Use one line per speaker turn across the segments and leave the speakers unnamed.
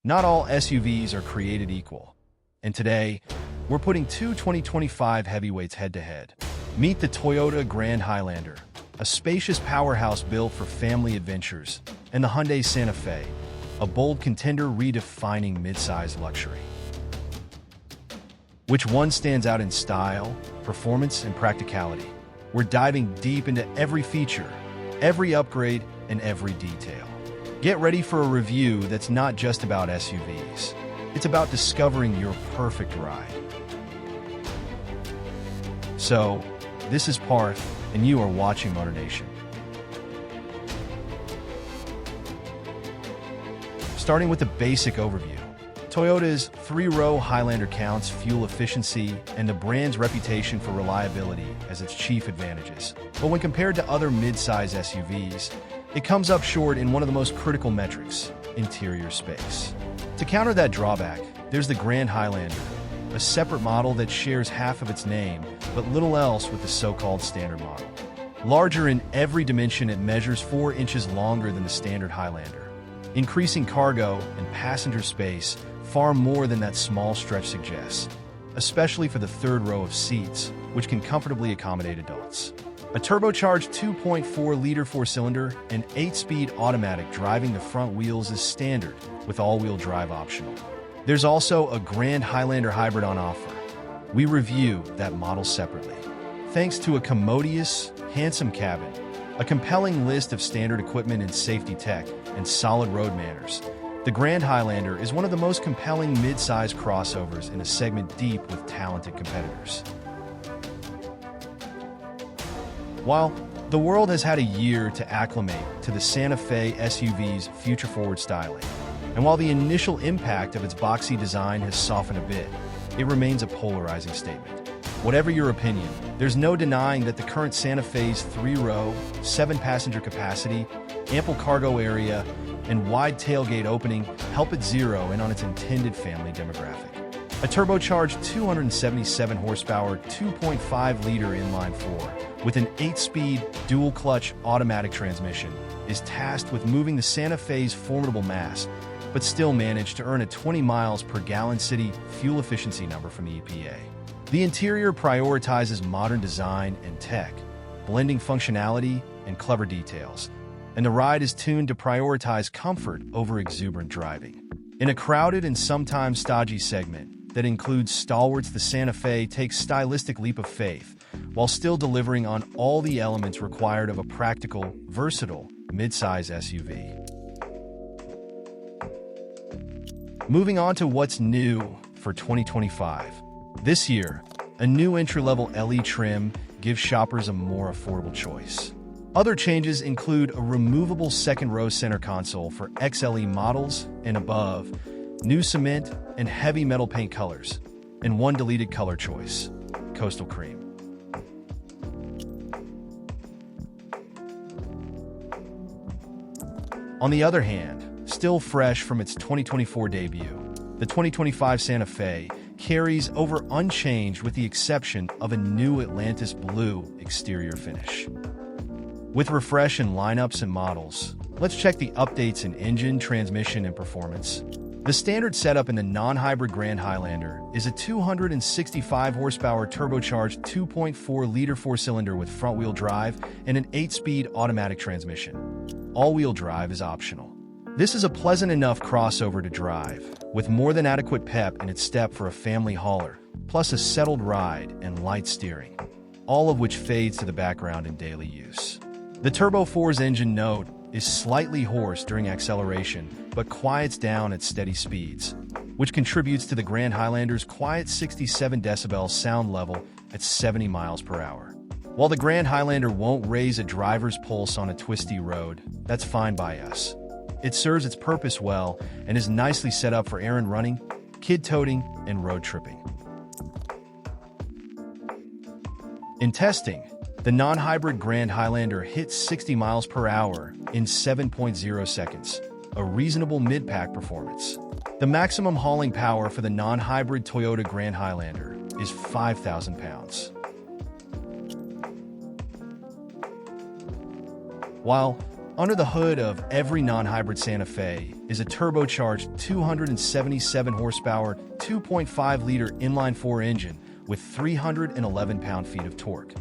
Not all SUVs are created equal, and today, we're putting two 2025 heavyweights head-to-head. Meet the Toyota Grand Highlander, a spacious powerhouse built for family adventures, and the Hyundai Santa Fe, a bold contender redefining midsize luxury. Which one stands out in style, performance, and practicality? We're diving deep into every feature, every upgrade, and every detail. Get ready for a review that's not just about SUVs. It's about discovering your perfect ride. So, this is Parth, and you are watching MotorNation. Starting with the basic overview. Toyota's three-row Highlander counts fuel efficiency and the brand's reputation for reliability as its chief advantages. But when compared to other mid-size SUVs, it comes up short in one of the most critical metrics, interior space. To counter that drawback, there's the Grand Highlander, a separate model that shares half of its name, but little else with the so-called standard model. Larger in every dimension, it measures 4 inches longer than the standard Highlander, increasing cargo and passenger space far more than that small stretch suggests, especially for the third row of seats, which can comfortably accommodate adults. A turbocharged 2.4-liter four-cylinder and 8-speed automatic driving the front wheels is standard, with all-wheel drive optional. There's also a Grand Highlander hybrid on offer. We review that model separately. Thanks to a commodious, handsome cabin, a compelling list of standard equipment and safety tech, and solid road manners, the Grand Highlander is one of the most compelling mid-size crossovers in a segment deep with talented competitors. While the world has had a year to acclimate to the Santa Fe SUV's future-forward styling, and while the initial impact of its boxy design has softened a bit, it remains a polarizing statement. Whatever your opinion, there's no denying that the current Santa Fe's three-row, 7-passenger capacity, ample cargo area, and wide tailgate opening help it zero in on its intended family demographic. A turbocharged 277 horsepower, 2.5-liter inline-four with an 8-speed dual-clutch automatic transmission is tasked with moving the Santa Fe's formidable mass, but still managed to earn a 20 miles per gallon city fuel efficiency number from the EPA. The interior prioritizes modern design and tech, blending functionality and clever details, and the ride is tuned to prioritize comfort over exuberant driving. In a crowded and sometimes stodgy segment that includes stalwarts, the Santa Fe takes a stylistic leap of faith while still delivering on all the elements required of a practical, versatile, mid-size SUV. Moving on to what's new for 2025. This year, a new entry-level LE trim gives shoppers a more affordable choice. Other changes include a removable second-row center console for XLE models and above, new cement and heavy metal paint colors, and one deleted color choice, Coastal Cream. On the other hand, still fresh from its 2024 debut, the 2025 Santa Fe carries over unchanged with the exception of a new Atlantis blue exterior finish. With refresh in lineups and models, let's check the updates in engine, transmission, and performance. The standard setup in the non-hybrid Grand Highlander is a 265 horsepower turbocharged 2.4-liter four-cylinder with front-wheel drive and an 8-speed automatic transmission. All-wheel drive is optional. This is a pleasant enough crossover to drive, with more than adequate pep in its step for a family hauler, plus a settled ride and light steering, all of which fades to the background in daily use. The Turbo 4's engine note is slightly hoarse during acceleration, but quiets down at steady speeds, which contributes to the Grand Highlander's quiet 67 decibel sound level at 70 miles per hour. While the Grand Highlander won't raise a driver's pulse on a twisty road, that's fine by us. It serves its purpose well and is nicely set up for errand running, kid toting, and road tripping. In testing, the non-hybrid Grand Highlander hit 60 miles per hour in 7.0 seconds, a reasonable mid-pack performance. The maximum hauling power for the non-hybrid Toyota Grand Highlander is 5,000 pounds. While Under the hood of every non-hybrid Santa Fe is a turbocharged 277 horsepower, 2.5-liter inline-4 engine with 311 pound-feet of torque.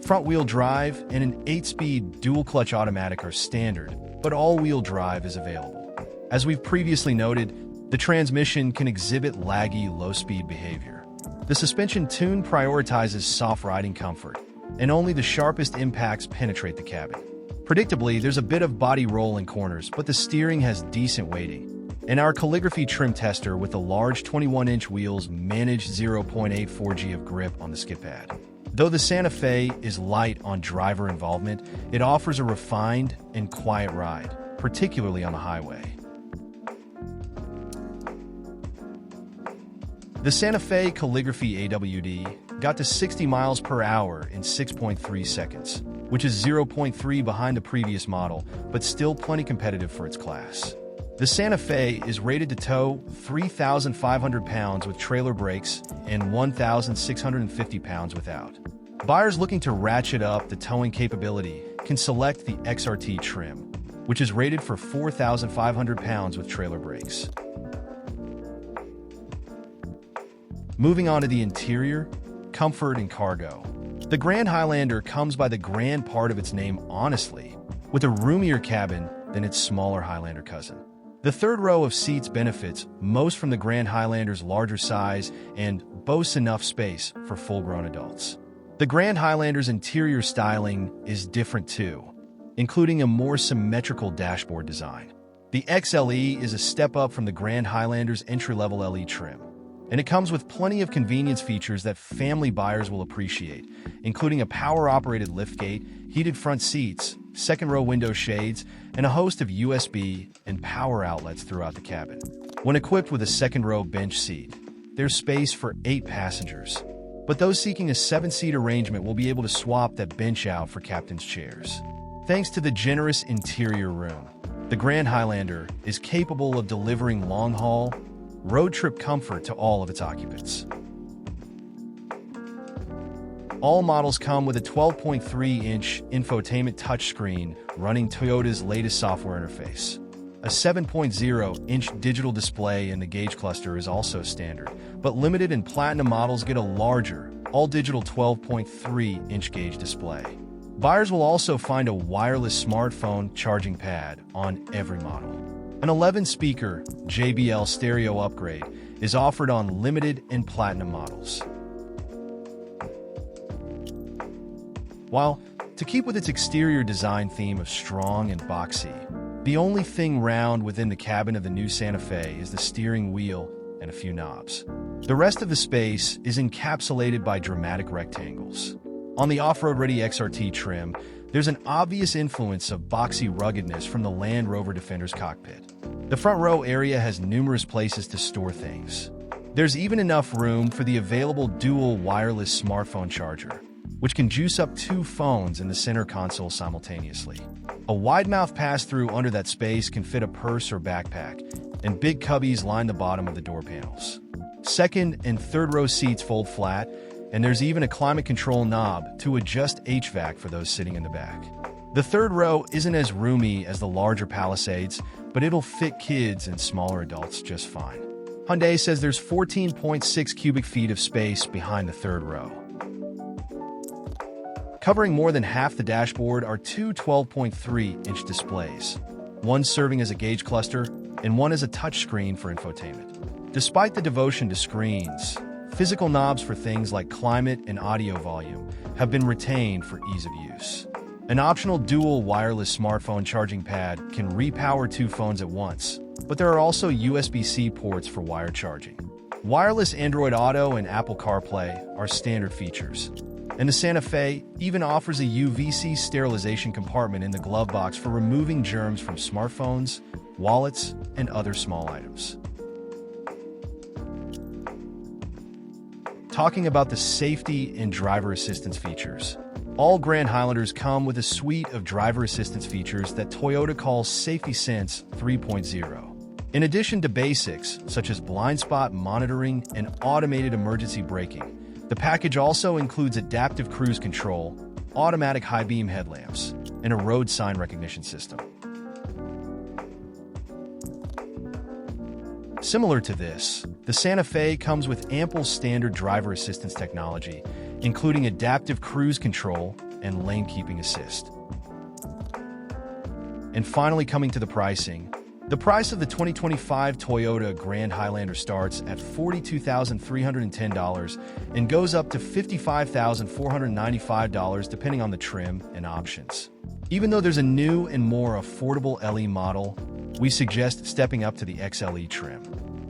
Front-wheel drive and an 8-speed dual-clutch automatic are standard, but all-wheel drive is available. As we've previously noted, the transmission can exhibit laggy, low-speed behavior. The suspension tune prioritizes soft riding comfort, and only the sharpest impacts penetrate the cabin. Predictably, there's a bit of body roll in corners, but the steering has decent weighting. And our calligraphy trim tester with the large 21-inch wheels managed 0.84 G of grip on the skid pad. Though the Santa Fe is light on driver involvement, it offers a refined and quiet ride, particularly on the highway. The Santa Fe Calligraphy AWD got to 60 miles per hour in 6.3 seconds, which is 0.3 behind the previous model, but still plenty competitive for its class. The Santa Fe is rated to tow 3,500 pounds with trailer brakes and 1,650 pounds without. Buyers looking to ratchet up the towing capability can select the XRT trim, which is rated for 4,500 pounds with trailer brakes. Moving on to the interior, comfort, and cargo. The Grand Highlander comes by the grand part of its name honestly, with a roomier cabin than its smaller Highlander cousin. The third row of seats benefits most from the Grand Highlander's larger size and boasts enough space for full-grown adults. The Grand Highlander's interior styling is different too, including a more symmetrical dashboard design. The XLE is a step up from the Grand Highlander's entry-level LE trim, and it comes with plenty of convenience features that family buyers will appreciate, including a power-operated liftgate, heated front seats, second-row window shades, and a host of USB and power outlets throughout the cabin. When equipped with a second-row bench seat, there's space for 8 passengers, but those seeking a 7-seat arrangement will be able to swap that bench out for captain's chairs. Thanks to the generous interior room, the Grand Highlander is capable of delivering long-haul, road trip comfort to all of its occupants. All models come with a 12.3-inch infotainment touchscreen running Toyota's latest software interface. A 7.0-inch digital display in the gauge cluster is also standard, but limited and platinum models get a larger, all-digital 12.3-inch gauge display. Buyers will also find a wireless smartphone charging pad on every model. An 11-speaker JBL stereo upgrade is offered on limited and platinum models. While, to keep with its exterior design theme of strong and boxy, the only thing round within the cabin of the new Santa Fe is the steering wheel and a few knobs. The rest of the space is encapsulated by dramatic rectangles. On the off-road-ready XRT trim, there's an obvious influence of boxy ruggedness from the Land Rover Defender's cockpit. The front row area has numerous places to store things. There's even enough room for the available dual wireless smartphone charger, which can juice up 2 phones in the center console simultaneously. A wide-mouth pass-through under that space can fit a purse or backpack, and big cubbies line the bottom of the door panels. Second and third row seats fold flat, and there's even a climate control knob to adjust HVAC for those sitting in the back. The third row isn't as roomy as the larger Palisades, but it'll fit kids and smaller adults just fine. Hyundai says there's 14.6 cubic feet of space behind the third row. Covering more than half the dashboard are 2 12.3-inch displays, one serving as a gauge cluster and one as a touchscreen for infotainment. Despite the devotion to screens, physical knobs for things like climate and audio volume have been retained for ease of use. An optional dual wireless smartphone charging pad can repower 2 phones at once, but there are also USB-C ports for wired charging. Wireless Android Auto and Apple CarPlay are standard features, and the Santa Fe even offers a UVC sterilization compartment in the glove box for removing germs from smartphones, wallets, and other small items. Talking about the safety and driver assistance features. All Grand Highlanders come with a suite of driver assistance features that Toyota calls Safety Sense 3.0. In addition to basics such as blind spot monitoring and automated emergency braking, the package also includes adaptive cruise control, automatic high beam headlamps, and a road sign recognition system. Similar to this, the Santa Fe comes with ample standard driver assistance technology, including adaptive cruise control and lane keeping assist. And finally, coming to the pricing, the price of the 2025 Toyota Grand Highlander starts at $42,310 and goes up to $55,495 depending on the trim and options. Even though there's a new and more affordable LE model, we suggest stepping up to the XLE trim.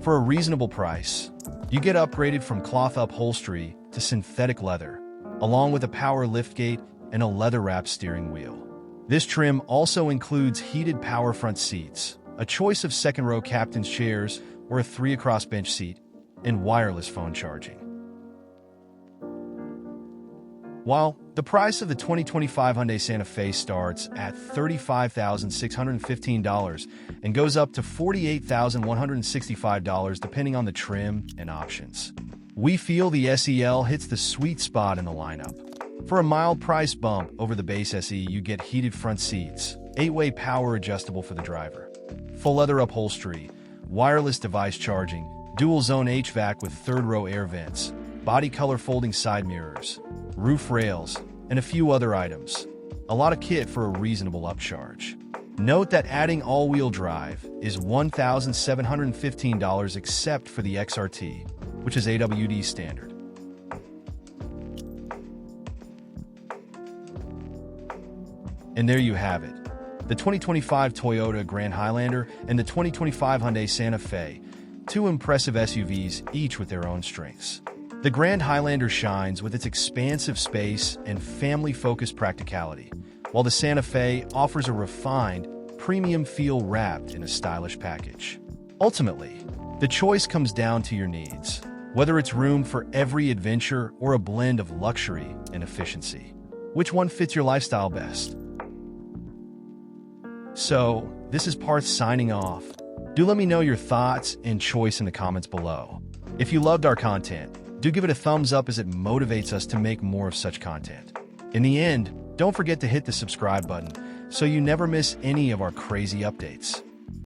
For a reasonable price, you get upgraded from cloth upholstery to synthetic leather, along with a power liftgate and a leather-wrapped steering wheel. This trim also includes heated power front seats, a choice of second-row captain's chairs or a 3-across bench seat, and wireless phone charging. While the price of the 2025 Hyundai Santa Fe starts at $35,615 and goes up to $48,165 depending on the trim and options, we feel the SEL hits the sweet spot in the lineup. For a mild price bump over the base SE, you get heated front seats, 8-way power adjustable for the driver, full leather upholstery, wireless device charging, dual-zone HVAC with third-row air vents, body color folding side mirrors, roof rails, and a few other items. A lot of kit for a reasonable upcharge. Note that adding all-wheel drive is $1,715 except for the XRT, which is AWD standard. And there you have it. The 2025 Toyota Grand Highlander and the 2025 Hyundai Santa Fe, two impressive SUVs, each with their own strengths. The Grand Highlander shines with its expansive space and family-focused practicality, while the Santa Fe offers a refined, premium feel wrapped in a stylish package. Ultimately, the choice comes down to your needs, whether it's room for every adventure or a blend of luxury and efficiency. Which one fits your lifestyle best? So, this is Parth signing off. Do let me know your thoughts and choice in the comments below. If you loved our content, do give it a thumbs up as it motivates us to make more of such content. In the end, don't forget to hit the subscribe button so you never miss any of our crazy updates.